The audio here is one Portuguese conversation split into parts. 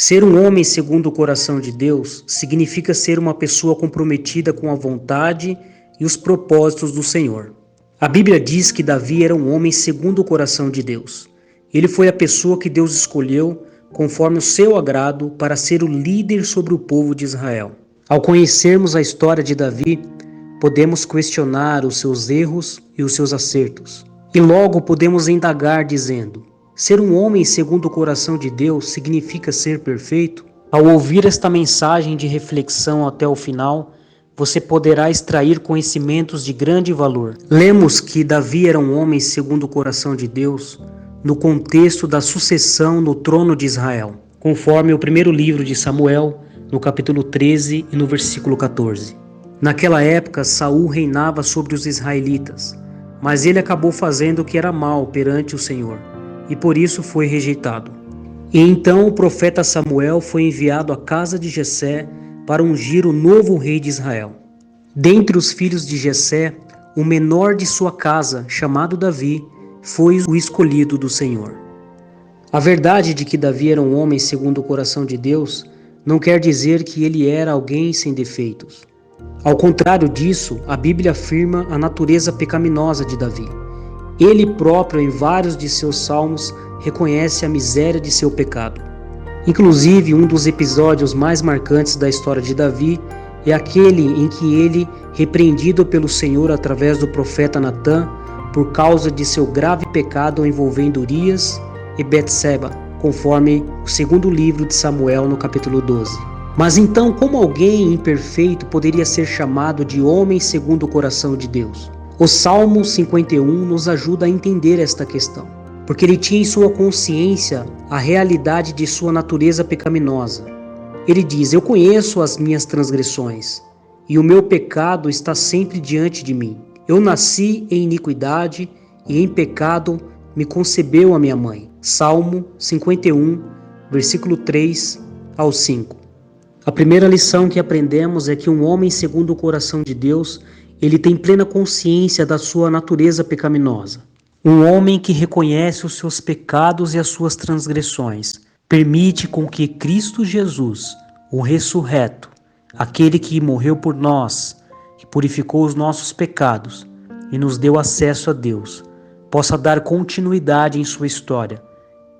Ser um homem segundo o coração de Deus significa ser uma pessoa comprometida com a vontade e os propósitos do Senhor. A Bíblia diz que Davi era um homem segundo o coração de Deus. Ele foi a pessoa que Deus escolheu conforme o seu agrado para ser o líder sobre o povo de Israel. Ao conhecermos a história de Davi, podemos questionar os seus erros e os seus acertos. E logo podemos indagar dizendo: ser um homem segundo o coração de Deus significa ser perfeito? Ao ouvir esta mensagem de reflexão até o final, você poderá extrair conhecimentos de grande valor. Lemos que Davi era um homem segundo o coração de Deus no contexto da sucessão no trono de Israel, conforme o primeiro livro de Samuel, no capítulo 13 e no versículo 14. Naquela época, Saul reinava sobre os israelitas, mas ele acabou fazendo o que era mal perante o Senhor, e por isso foi rejeitado. E então o profeta Samuel foi enviado à casa de Jessé para ungir o novo rei de Israel. Dentre os filhos de Jessé, o menor de sua casa, chamado Davi, foi o escolhido do Senhor. A verdade de que Davi era um homem segundo o coração de Deus não quer dizer que ele era alguém sem defeitos. Ao contrário disso, a Bíblia afirma a natureza pecaminosa de Davi. Ele próprio, em vários de seus salmos, reconhece a miséria de seu pecado. Inclusive, um dos episódios mais marcantes da história de Davi é aquele em que ele, repreendido pelo Senhor através do profeta Natã, por causa de seu grave pecado envolvendo Urias e Betseba, conforme o segundo livro de Samuel, no capítulo 12. Mas então, como alguém imperfeito poderia ser chamado de homem segundo o coração de Deus? O Salmo 51 nos ajuda a entender esta questão, porque ele tinha em sua consciência a realidade de sua natureza pecaminosa. Ele diz: eu conheço as minhas transgressões, e o meu pecado está sempre diante de mim. Eu nasci em iniquidade, e em pecado me concebeu a minha mãe. Salmo 51, versículo 3 ao 5. A primeira lição que aprendemos é que um homem segundo o coração de Deus, ele tem plena consciência da sua natureza pecaminosa. Um homem que reconhece os seus pecados e as suas transgressões, permite com que Cristo Jesus, o ressurreto, aquele que morreu por nós, que purificou os nossos pecados e nos deu acesso a Deus, possa dar continuidade em sua história.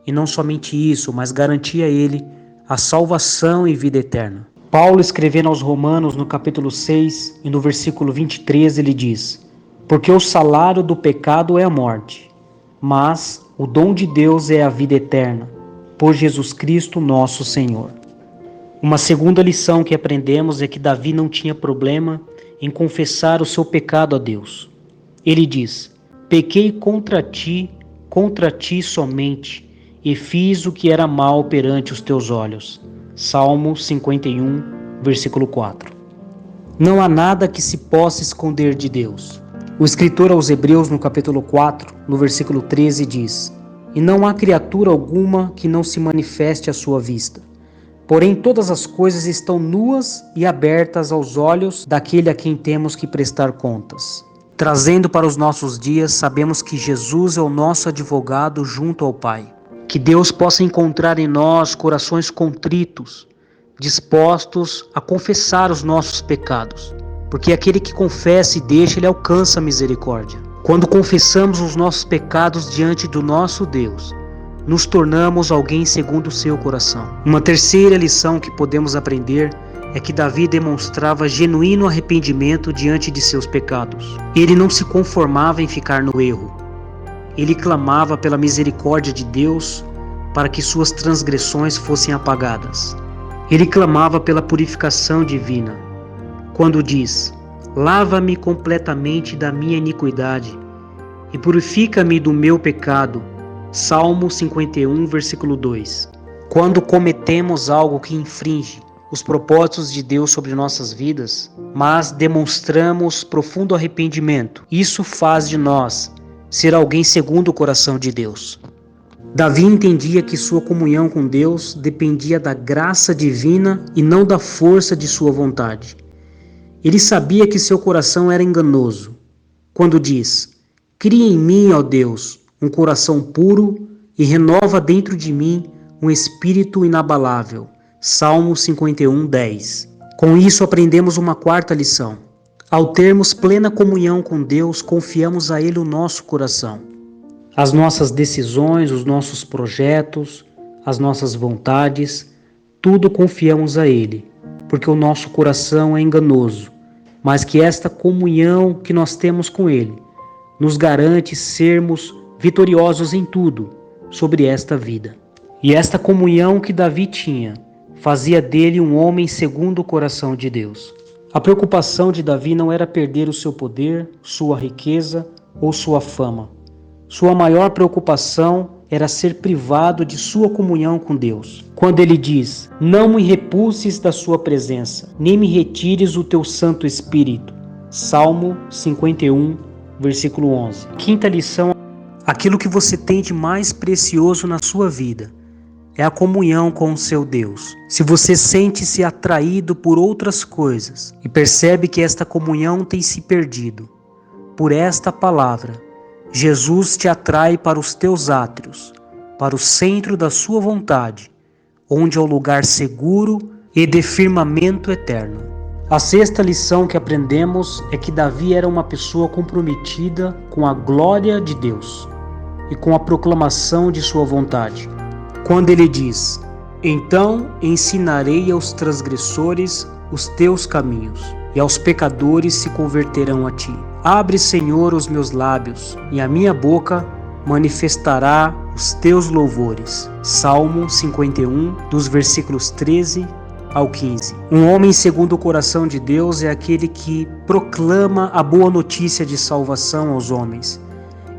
E não somente isso, mas garantir a ele a salvação e vida eterna. Paulo, escrevendo aos Romanos no capítulo 6 e no versículo 23, ele diz: porque o salário do pecado é a morte, mas o dom de Deus é a vida eterna, por Jesus Cristo nosso Senhor. Uma segunda lição que aprendemos é que Davi não tinha problema em confessar o seu pecado a Deus. Ele diz: pequei contra ti somente, e fiz o que era mal perante os teus olhos. Salmo 51, versículo 4. Não há nada que se possa esconder de Deus. O escritor aos Hebreus, no capítulo 4, no versículo 13, diz: e não há criatura alguma que não se manifeste à sua vista. Porém, todas as coisas estão nuas e abertas aos olhos daquele a quem temos que prestar contas. Trazendo para os nossos dias, sabemos que Jesus é o nosso advogado junto ao Pai. Que Deus possa encontrar em nós corações contritos, dispostos a confessar os nossos pecados, porque aquele que confessa e deixa, ele alcança a misericórdia. Quando confessamos os nossos pecados diante do nosso Deus, nos tornamos alguém segundo o seu coração. Uma terceira lição que podemos aprender é que Davi demonstrava genuíno arrependimento diante de seus pecados. Ele não se conformava em ficar no erro. Ele clamava pela misericórdia de Deus para que suas transgressões fossem apagadas. Ele clamava pela purificação divina, quando diz: lava-me completamente da minha iniquidade e purifica-me do meu pecado. Salmo 51, versículo 2. Quando cometemos algo que infringe os propósitos de Deus sobre nossas vidas, mas demonstramos profundo arrependimento, isso faz de nós ser alguém segundo o coração de Deus. Davi entendia que sua comunhão com Deus dependia da graça divina e não da força de sua vontade. Ele sabia que seu coração era enganoso, quando diz: cria em mim, ó Deus, um coração puro e renova dentro de mim um espírito inabalável. Salmo 51:10. Com isso aprendemos uma quarta lição. Ao termos plena comunhão com Deus, confiamos a Ele o nosso coração. As nossas decisões, os nossos projetos, as nossas vontades, tudo confiamos a Ele, porque o nosso coração é enganoso, mas que esta comunhão que nós temos com Ele nos garante sermos vitoriosos em tudo sobre esta vida. E esta comunhão que Davi tinha fazia dele um homem segundo o coração de Deus. A preocupação de Davi não era perder o seu poder, sua riqueza ou sua fama. Sua maior preocupação era ser privado de sua comunhão com Deus. Quando ele diz: "Não me repulses da sua presença, nem me retires o teu Santo Espírito." Salmo 51, versículo 11. Quinta lição: aquilo que você tem de mais precioso na sua vida é a comunhão com o seu Deus. Se você sente-se atraído por outras coisas e percebe que esta comunhão tem se perdido, por esta palavra, Jesus te atrai para os teus átrios, para o centro da sua vontade, onde é o lugar seguro e de firmamento eterno. A sexta lição que aprendemos é que Davi era uma pessoa comprometida com a glória de Deus e com a proclamação de sua vontade. Quando ele diz: "Então ensinarei aos transgressores os teus caminhos, e aos pecadores se converterão a ti. Abre, Senhor, os meus lábios, e a minha boca manifestará os teus louvores." Salmo 51, dos versículos 13 ao 15. Um homem segundo o coração de Deus é aquele que proclama a boa notícia de salvação aos homens.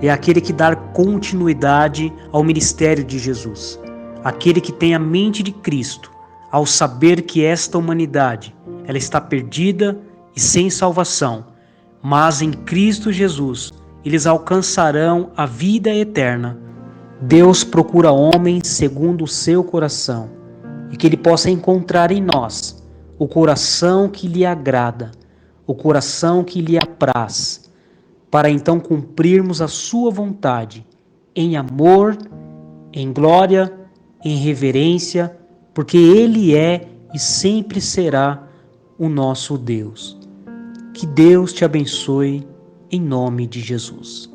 É aquele que dá continuidade ao ministério de Jesus. Aquele que tem a mente de Cristo, ao saber que esta humanidade ela está perdida e sem salvação, mas em Cristo Jesus eles alcançarão a vida eterna. Deus procura homens segundo o seu coração, e que Ele possa encontrar em nós o coração que lhe agrada, o coração que lhe apraz, para então cumprirmos a sua vontade, em amor, em glória, em reverência, porque Ele é e sempre será o nosso Deus. Que Deus te abençoe, em nome de Jesus.